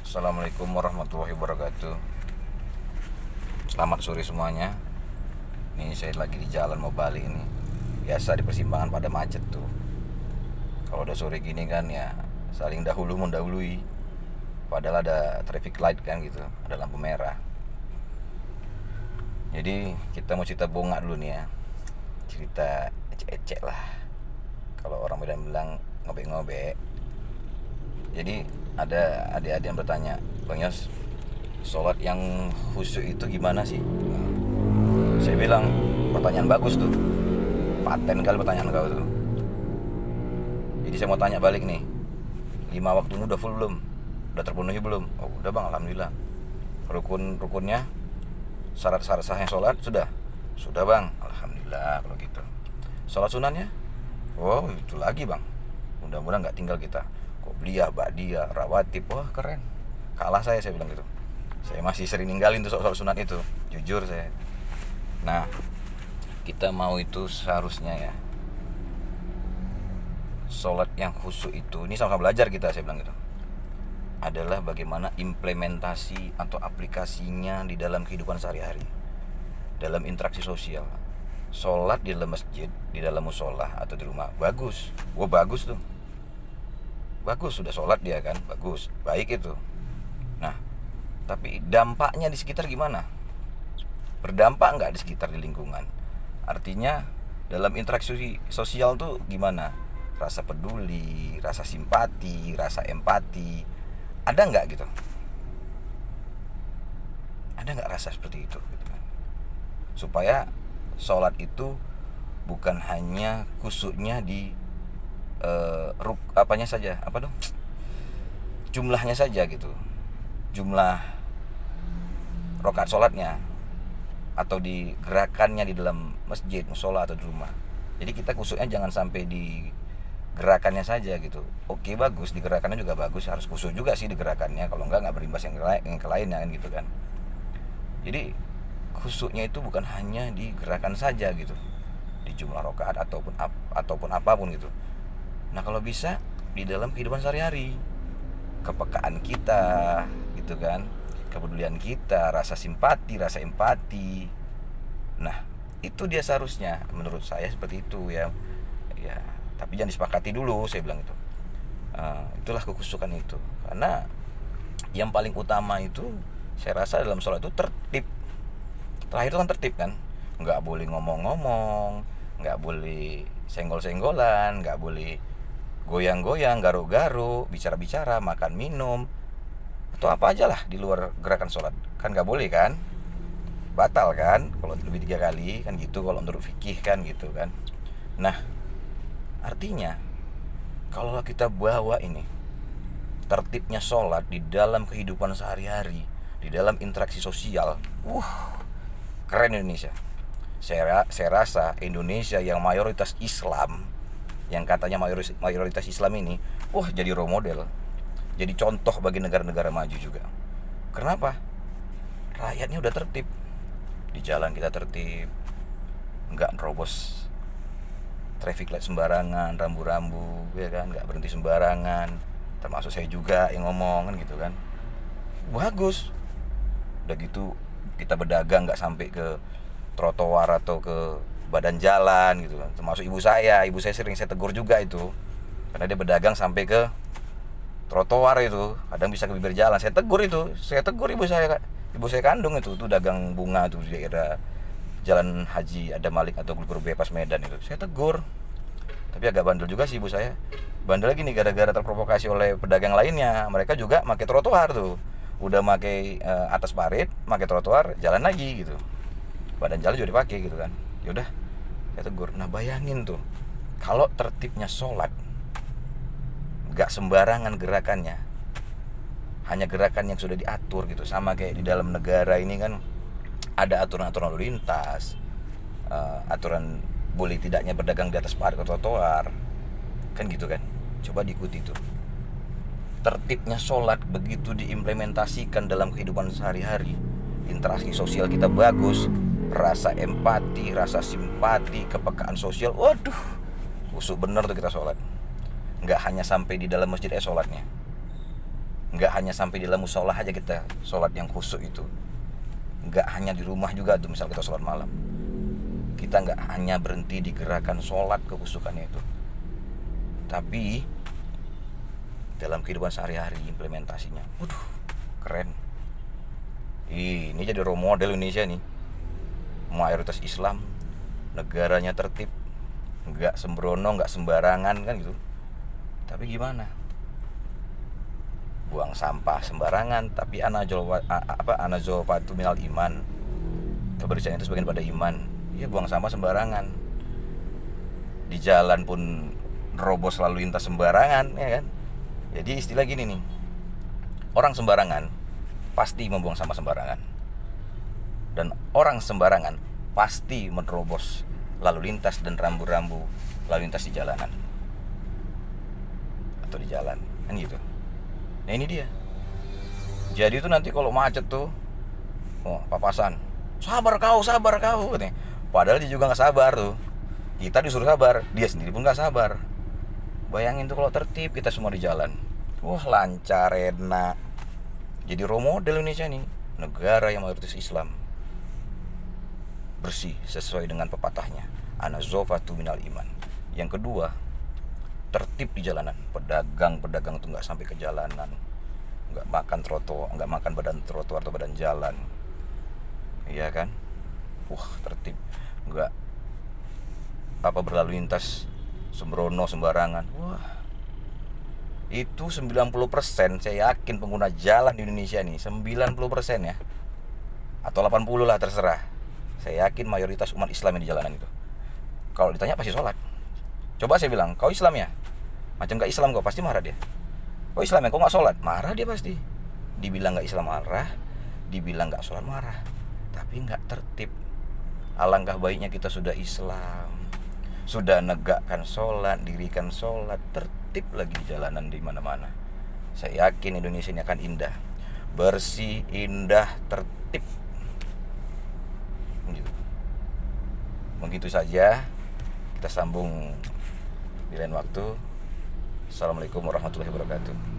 Assalamualaikum warahmatullahi wabarakatuh. Selamat sore semuanya. Nih saya lagi di jalan mau balik ini. Biasa di persimpangan pada macet tuh. Kalau udah sore gini kan ya saling dahulu mendahului. Padahal ada traffic light kan gitu, ada lampu merah. Jadi kita mau cerita bongak dulu nih ya. Cerita ecek-ecek lah. Kalau orang Medan bilang ngobek-ngobek. Jadi ada adik-adik yang bertanya, Bang Yos, sholat yang khusyuk itu gimana sih? Saya bilang, pertanyaan bagus tuh. Paten kali pertanyaan kau tuh. Jadi saya mau tanya balik nih, 5 waktunya udah full belum? Udah terpenuhi belum? Oh udah bang, alhamdulillah. Rukun-rukunnya, syarat-syarat sahnya sholat sudah? Sudah bang, alhamdulillah kalau gitu. Sholat sunannya? Oh itu lagi bang. Mudah-mudahan nggak tinggal kita. Qobliyah, ba'diyah, rawatib, wah keren. Kalah saya bilang gitu. Saya masih sering ninggalin tuh sholat sunat itu, jujur saya. Nah, kita mau itu seharusnya ya, sholat yang khusyuk itu, ini sama-sama belajar kita, saya bilang gitu, adalah bagaimana implementasi atau aplikasinya di dalam kehidupan sehari-hari, dalam interaksi sosial. Sholat di dalam masjid, di dalam musola atau di rumah, bagus. Wah bagus tuh. Bagus, sudah sholat dia kan, bagus, baik itu. Nah, tapi dampaknya di sekitar gimana? Berdampak nggak di sekitar, di lingkungan? Artinya dalam interaksi sosial tuh gimana? Rasa peduli, rasa simpati, rasa empati, ada nggak gitu? Ada nggak rasa seperti itu? Gitu kan? Supaya sholat itu bukan hanya khusyuknya di apanya saja, apa dong? Jumlahnya saja gitu. Jumlah rakaat sholatnya atau di gerakannya di dalam masjid, musola atau di rumah. Jadi kita khusyuknya jangan sampai di gerakannya saja gitu. Oke bagus, di gerakannya juga bagus, harus khusyuk juga sih di gerakannya. Kalau enggak berimbas yang ke lainnya kan gitu kan. Jadi khusyuknya itu bukan hanya di gerakan saja gitu, di jumlah rakaat ataupun apapun gitu. Nah kalau bisa di dalam kehidupan sehari-hari, kepekaan kita gitu kan, kepedulian kita, rasa simpati, rasa empati. Nah itu dia seharusnya, menurut saya seperti itu ya. Ya tapi jangan disepakati dulu, saya bilang itu. Itulah kekhusyukan itu, karena yang paling utama itu saya rasa dalam sholat itu tertib. Terakhir itu kan tertib kan, nggak boleh ngomong-ngomong, nggak boleh senggol-senggolan, nggak boleh goyang-goyang, garuk-garuk, bicara-bicara, makan minum, atau apa aja lah di luar gerakan sholat. Kan nggak boleh kan, batal kan kalau lebih 3 kali kan gitu, kalau menurut fikih kan gitu kan. Nah artinya kalau kita bawa ini tertibnya sholat di dalam kehidupan sehari-hari, di dalam interaksi sosial, keren Indonesia. Saya rasa Indonesia yang mayoritas Islam, yang katanya mayoritas Islam ini, jadi role model, jadi contoh bagi negara-negara maju juga. Kenapa? Rakyatnya udah tertib, di jalan kita tertib, nggak nerobos traffic light sembarangan, rambu-rambu, ya kan, nggak berhenti sembarangan. Termasuk saya juga yang ngomong kan gitu kan. Bagus. Udah gitu kita berdagang nggak sampai ke trotoar atau ke badan jalan gitu kan. Termasuk ibu saya sering saya tegur juga itu, karena dia berdagang sampai ke trotoar itu, kadang bisa ke bibir jalan. Saya tegur ibu saya kandung itu dagang bunga itu di daerah Jalan Haji Ada Malik atau Gubernur Bebas Medan itu. Saya tegur. Tapi agak bandel juga sih ibu saya. Bandel lagi nih gara-gara terprovokasi oleh pedagang lainnya. Mereka juga pakai trotoar tuh. Udah pakai atas parit, pakai trotoar, jalan lagi gitu. Badan jalan juga dipakai gitu kan. Ya udah, saya tegur. Nah, bayangin tuh. Kalau tertibnya sholat, enggak sembarangan gerakannya. Hanya gerakan yang sudah diatur gitu. Sama kayak di dalam negara ini kan ada aturan-aturan lalu lintas, aturan boleh tidaknya berdagang di atas parit atau trotoar, kan gitu kan. Coba diikuti tuh. Tertibnya sholat begitu diimplementasikan dalam kehidupan sehari-hari, interaksi sosial kita bagus, rasa empati, rasa simpati, kepekaan sosial, waduh, khusyuk bener tuh kita sholat. Nggak hanya sampai di dalam masjid sholatnya, Nggak hanya sampai di dalam musola aja kita sholat yang khusyuk itu, nggak hanya di rumah juga tuh. Misal kita sholat malam, kita nggak hanya berhenti di gerakan sholat kekhusyukannya itu, tapi dalam kehidupan sehari-hari implementasinya, waduh, keren. Ini jadi role model Indonesia nih, mayoritas Islam, negaranya tertib, nggak sembrono, nggak sembarangan kan gitu. Tapi gimana? Buang sampah sembarangan, tapi anazofatu minal iman, kebersihan itu sebagian pada iman. Ya, buang sampah sembarangan, di jalan pun robos lalu lintas sembarangan, ya kan. Jadi istilah gini nih, orang sembarangan pasti membuang sampah sembarangan, dan orang sembarangan pasti menerobos lalu lintas dan rambu-rambu lalu lintas di jalanan atau di jalan, kan gitu. Nah ini dia. Jadi itu nanti kalau macet tuh, oh, papasan, sabar kau katanya. Padahal dia juga nggak sabar tuh. Kita disuruh sabar, dia sendiri pun nggak sabar. Bayangin tuh kalau tertib kita semua di jalan, wah lancar, enak. Jadi role model Indonesia nih, negara yang mayoritas Islam, bersih sesuai dengan pepatahnya, anazofatu minal iman. Yang kedua, tertib di jalanan. Pedagang tuh nggak sampai ke jalanan, nggak makan badan trotoar atau badan jalan, iya kan. Wah, tertib, nggak berlalu lintas sembrono sembarangan. Wah, itu 90% saya yakin pengguna jalan di Indonesia nih, 90% ya, atau 80 lah, terserah. Saya yakin mayoritas umat Islam yang di jalanan itu, kalau ditanya pasti sholat. Coba saya bilang, kau Islam ya? Macam gak Islam kau, pasti marah dia. Kau Islam ya, kau gak sholat? Marah dia pasti. Dibilang gak Islam marah, dibilang gak sholat marah. Tapi gak tertib. Alangkah baiknya kita sudah Islam, sudah negakkan sholat, dirikan sholat, tertib lagi di jalanan di mana-mana. Saya yakin Indonesia ini akan indah, bersih, indah, tertib. Begitu saja, kita sambung di lain waktu. Assalamualaikum warahmatullahi wabarakatuh.